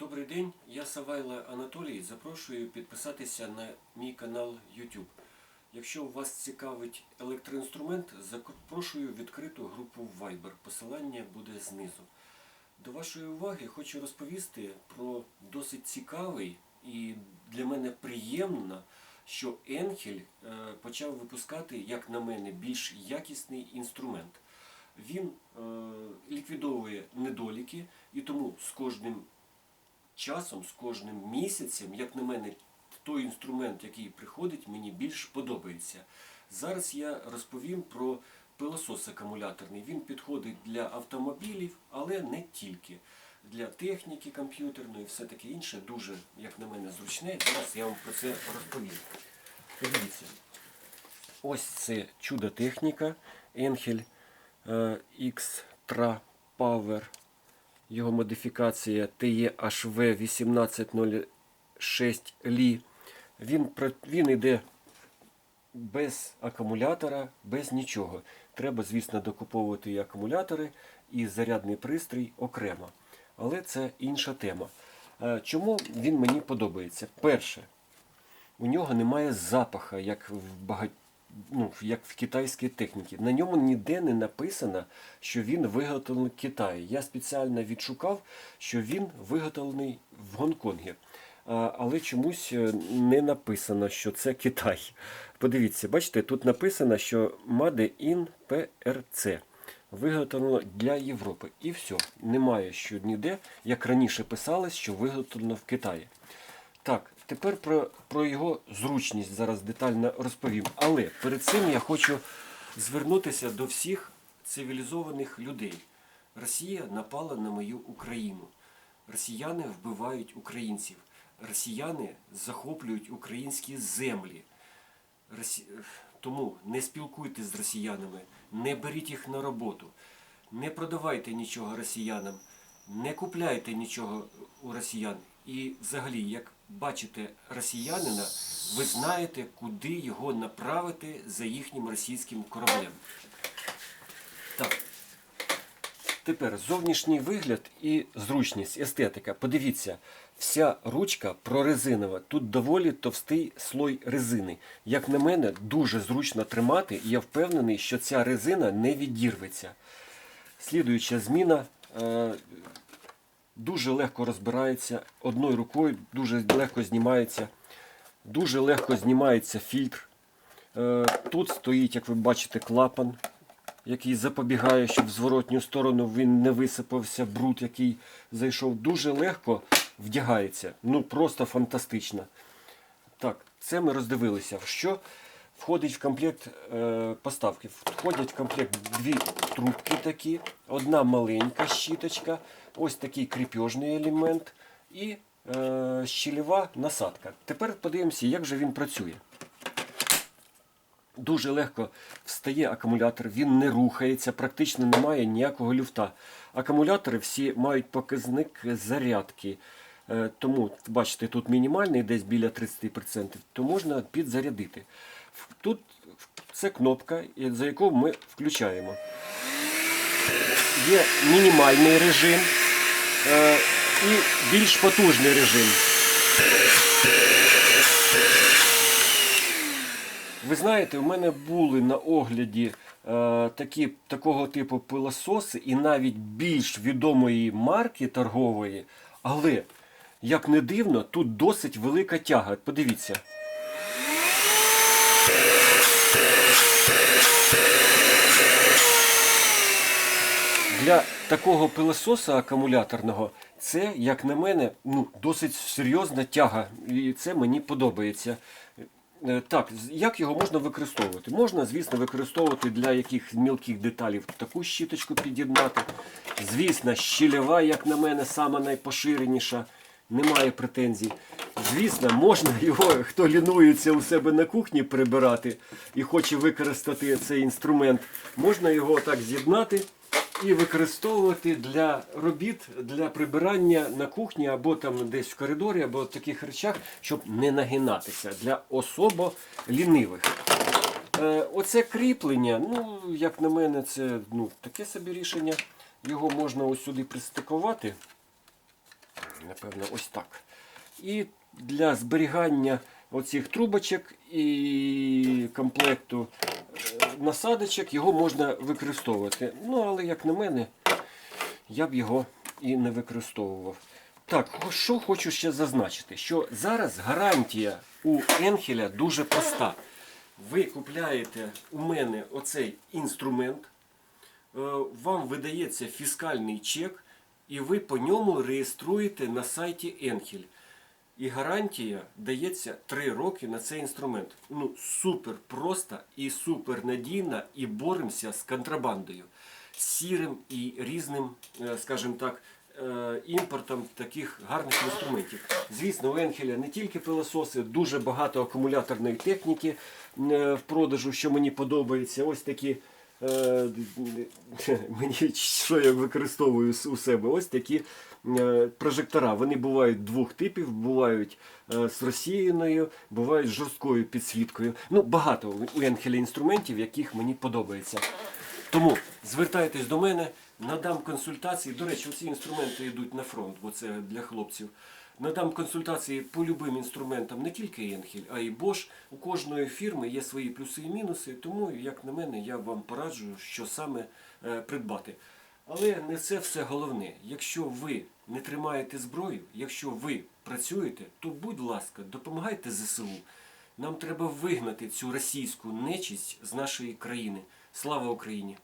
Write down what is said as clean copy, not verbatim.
Добрий день, я Савайло Анатолій. Запрошую підписатися на мій канал YouTube. Якщо вас цікавить електроінструмент, запрошую відкриту групу в Viber. Посилання буде знизу. До вашої уваги хочу розповісти про досить цікавий і для мене приємно, що Енхель почав випускати, як на мене, більш якісний інструмент. Він ліквідовує недоліки і тому з кожним часом, з кожним місяцем, як на мене, той інструмент, який приходить, мені більш подобається. Зараз я розповім про пилосос акумуляторний. Він підходить для автомобілів, але не тільки. Для техніки комп'ютерної і все таке інше. Дуже, як на мене, зручне. Зараз я вам про це розповім. Подивіться. Ось це чудо-техніка Енхель X-Tra Power. Його модифікація TEHV1806 Li. Він йде без акумулятора, без нічого. Треба, звісно, докуповувати і акумулятори, і зарядний пристрій окремо. Але це інша тема. Чому він мені подобається? Перше, у нього немає запаха, як в китайській техніці. На ньому ніде не написано, що він виготовлений в Китаї. Я спеціально відшукав, що він виготовлений в Гонконгі. Але чомусь не написано, що це Китай. Подивіться, бачите, тут написано, що Made in PRC. Виготовлено для Європи. І все. Немає що ніде, як раніше писалось, що виготовлено в Китаї. Так, тепер про його зручність зараз детально розповім. Але перед цим я хочу звернутися до всіх цивілізованих людей. Росія напала на мою Україну. Росіяни вбивають українців. Росіяни захоплюють українські землі. Тому не спілкуйтесь з росіянами, не беріть їх на роботу, не продавайте нічого росіянам, не купляйте нічого у росіян. І взагалі, як бачите росіянина, ви знаєте, куди його направити за їхнім російським кораблем. Так. Тепер зовнішній вигляд і зручність, естетика. Подивіться, вся ручка прорезинова. Тут доволі товстий слой резини. Як на мене, дуже зручно тримати, і я впевнений, що ця резина не відірветься. Слідуюча зміна. Дуже легко розбирається, одною рукою дуже легко знімається. Дуже легко знімається фільтр. Тут стоїть, як ви бачите, клапан, який запобігає, щоб в зворотню сторону він не висипався, бруд, який зайшов. Дуже легко вдягається. Ну, просто фантастично. Так, це ми роздивилися. Що входить в комплект поставки? Входять в комплект дві трубки такі, одна маленька щіточка, ось такий кріпежний елемент і щільова насадка. Тепер подивимося, як же він працює. Дуже легко встає акумулятор, він не рухається, практично немає ніякого люфта. Акумулятори всі мають показник зарядки. Тому, бачите, тут мінімальний, десь біля 30%, то можна підзарядити. Тут це кнопка, за яку ми включаємо. Є мінімальний режим і більш потужний режим. Ви знаєте, у мене були на огляді такого типу пилососи і навіть більш відомої марки торгової, але, як не дивно, тут досить велика тяга. Подивіться. Для такого пилососа акумуляторного це, як на мене, досить серйозна тяга. І це мені подобається. Так, як його можна використовувати? Можна, звісно, використовувати для яких мілких деталей таку щіточку під'єднати. Звісно, щільова, як на мене, сама найпоширеніша. Немає претензій. Звісно, можна його, хто лінується у себе на кухні прибирати і хоче використати цей інструмент, можна його так з'єднати і використовувати для робіт, для прибирання на кухні або там десь в коридорі, або в таких речах, щоб не нагинатися, для особо лінивих. Оце кріплення, як на мене, це таке собі рішення. Його можна ось сюди пристикувати. напевно, ось так. І для зберігання оцих трубочок і комплекту насадочок його можна використовувати. Ну, але, як на мене, я б його і не використовував. Так, що хочу ще зазначити, що зараз гарантія у Енхеля дуже проста. Ви купляєте у мене оцей інструмент, вам видається фіскальний чек, і ви по ньому реєструєте на сайті Енхель. І гарантія дається 3 роки на цей інструмент. Ну, супер просто і супер надійно, і боремося з контрабандою, сірим і різним, скажімо так, імпортом таких гарних інструментів. Звісно, у Енхеля не тільки пилососи, дуже багато акумуляторної техніки в продажу, що мені подобається. Ось такі, мені що я використовую у себе, ось такі прожектора. Вони бувають двох типів, бувають з розсіяною, бувають з жорсткою підсвіткою. Ну, багато у Енхеля інструментів, яких мені подобається. Тому звертайтесь до мене, надам консультації. До речі, ці інструменти йдуть на фронт, бо це для хлопців. Надам консультації по любим інструментам, не тільки Енхель, а й Bosch. У кожної фірми є свої плюси і мінуси, тому, як на мене, я вам пораджу, що саме придбати. Але не це все головне. Якщо ви не тримаєте зброю, якщо ви працюєте, то, будь ласка, допомагайте ЗСУ. Нам треба вигнати цю російську нечисть з нашої країни. Слава Україні!